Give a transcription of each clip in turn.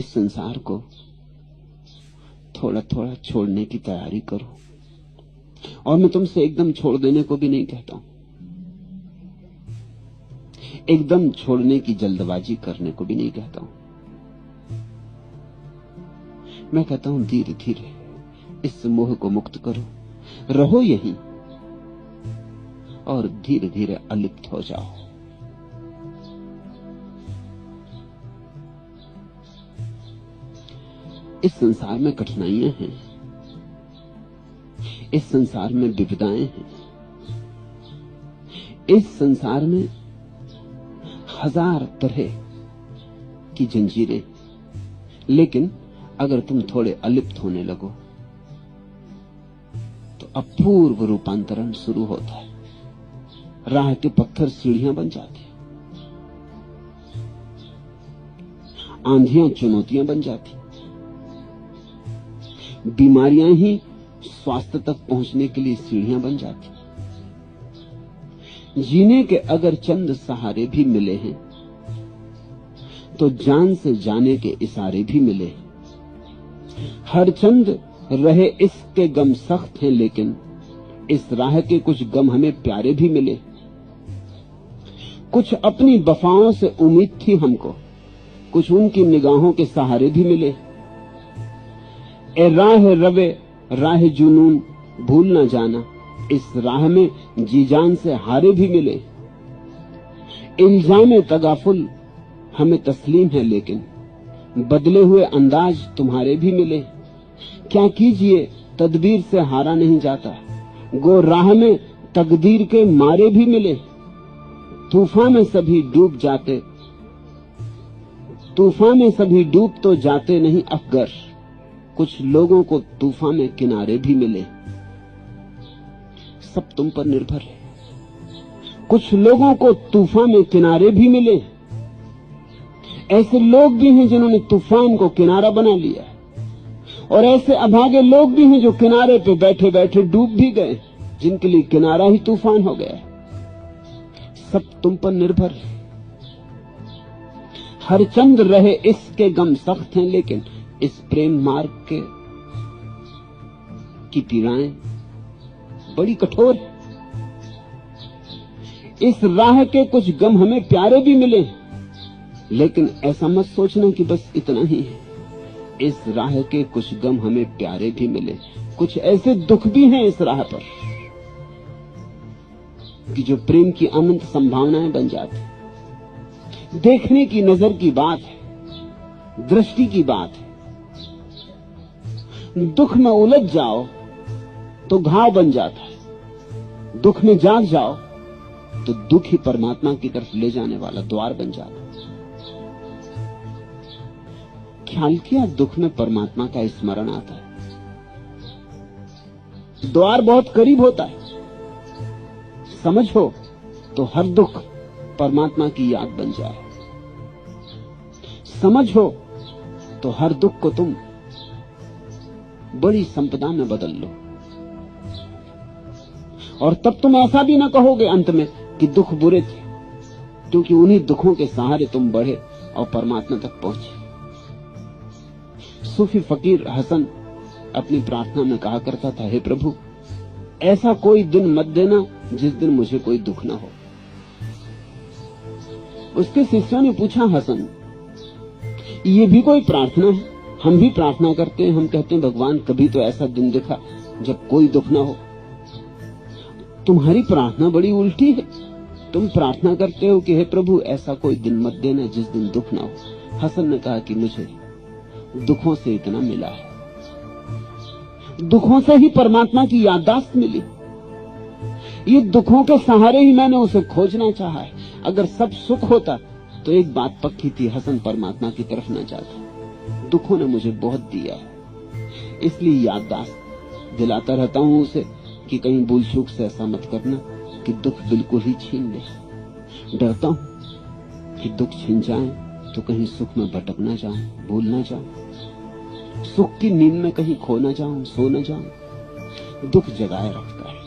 इस संसार को थोड़ा थोड़ा छोड़ने की तैयारी करो। और मैं तुमसे एकदम छोड़ देने को भी नहीं कहता हूं, एकदम छोड़ने की जल्दबाजी करने को भी नहीं कहता हूं। मैं कहता हूं धीरे धीरे इस मोह को मुक्त करो, रहो यहीं और धीरे धीरे अलिप्त हो जाओ। इस संसार में कठिनाइयां हैं, इस संसार में विपदाएं हैं, इस संसार में हजार तरह की जंजीरें, लेकिन अगर तुम थोड़े अलिप्त होने लगो तो अपूर्व रूपांतरण शुरू होता है। राह के पत्थर सीढ़ियां बन जाती, आंधियां चुनौतियां बन जाती, बीमारियां ही स्वास्थ्य तक पहुंचने के लिए सीढ़ियां बन जाती। जीने के अगर चंद सहारे भी मिले हैं तो जान से जाने के इशारे भी मिले हैं। हर चंद रहे इसके गम सख्त हैं, लेकिन इस राह के कुछ गम हमें प्यारे भी मिले। कुछ अपनी वफाओं से उम्मीद थी हमको, कुछ उनकी निगाहों के सहारे भी मिले। ए राह रवे राह जुनून भूल न जाना, इस राह में जी जान से हारे भी मिले। इल्जाम तगाफुल हमें तस्लीम है, लेकिन बदले हुए अंदाज तुम्हारे भी मिले। क्या कीजिए तदबीर से हारा नहीं जाता, गो राह में तकदीर के मारे भी मिले। तूफान में सभी डूब जाते, तूफान में सभी डूब तो जाते नहीं अफगर, कुछ लोगों को तूफान में किनारे भी मिले। सब तुम पर निर्भर है। कुछ लोगों को तूफान में किनारे भी मिले। ऐसे लोग भी हैं जिन्होंने तूफान को किनारा बना लिया, और ऐसे अभागे लोग भी हैं जो किनारे पे बैठे बैठे डूब भी गए, जिनके लिए किनारा ही तूफान हो गया। सब तुम पर निर्भर है। हर चंद रहे इसके गम सख्त हैं, लेकिन इस प्रेम मार्ग की पीड़ाएं बड़ी कठोर है। इस राह के कुछ गम हमें प्यारे भी मिले, लेकिन ऐसा मत सोचना कि बस इतना ही है। इस राह के कुछ गम हमें प्यारे भी मिले। कुछ ऐसे दुख भी हैं इस राह पर कि जो प्रेम की अनंत संभावनाएं बन जाती। देखने की नजर की बात है, दृष्टि की बात है। दुख में उलझ जाओ तो घाव बन जाता है, दुख में जाग जाओ तो दुख ही परमात्मा की तरफ ले जाने वाला द्वार बन जाता है। ख्याल किया, दुख में परमात्मा का स्मरण आता है, द्वार बहुत करीब होता है। समझो तो हर दुख परमात्मा की याद बन जाए। समझो तो हर दुख को तुम बड़ी संपदा में बदल लो, और तब तुम ऐसा भी ना कहोगे अंत में कि दुख बुरे थे, क्योंकि उन्हीं दुखों के सहारे तुम बढ़े और परमात्मा तक पहुंचे। सूफी फकीर हसन अपनी प्रार्थना में कहा करता था, हे प्रभु, ऐसा कोई दिन मत देना जिस दिन मुझे कोई दुख ना हो। उसके शिष्यों ने पूछा, हसन, ये भी कोई प्रार्थना है? हम भी प्रार्थना करते हैं, हम कहते हैं भगवान कभी तो ऐसा दिन दिखा जब कोई दुख ना हो। तुम्हारी प्रार्थना बड़ी उल्टी है। तुम प्रार्थना करते हो कि हे प्रभु ऐसा कोई दिन मत देना जिस दिन दुख ना हो। हसन ने कहा कि मुझे दुखों से इतना मिला है, दुखों से ही परमात्मा की याददाश्त मिली। ये दुखों के सहारे ही मैंने उसे खोजना चाहा है। अगर सब सुख होता तो एक बात पक्की थी, हसन परमात्मा की तरफ न जाता। दुखों ने मुझे बहुत दिया है, इसलिए याददाश्त दिलाता रहता हूं उसे कि कहीं भूल चूक से ऐसा मत करना कि दुख बिल्कुल ही छीन ले। डरता हूं कि दुख छिन जाए तो कहीं सुख में भटक ना जाऊं, भूल ना जाऊं, सुख की नींद में कहीं खो ना जाऊं, सो ना जाऊं। दुख जगाए रखता है,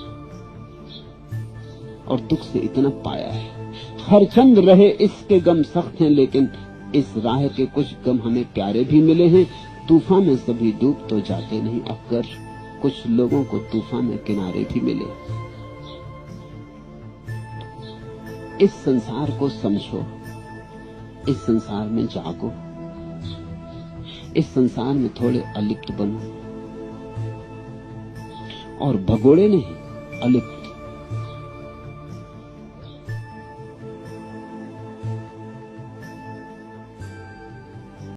और दुख से इतना पाया है। हर चंद रहे इसके गम सख्त हैं, लेकिन इस राह के कुछ गम हमें प्यारे भी मिले हैं। तूफान में सभी डूब तो जाते नहीं, अगर कुछ लोगों को तूफान में किनारे भी मिले। इस संसार को समझो, इस संसार में जागो, इस संसार में थोड़े अलिप्त बनो, और भगोड़े नहीं, अलिप्त।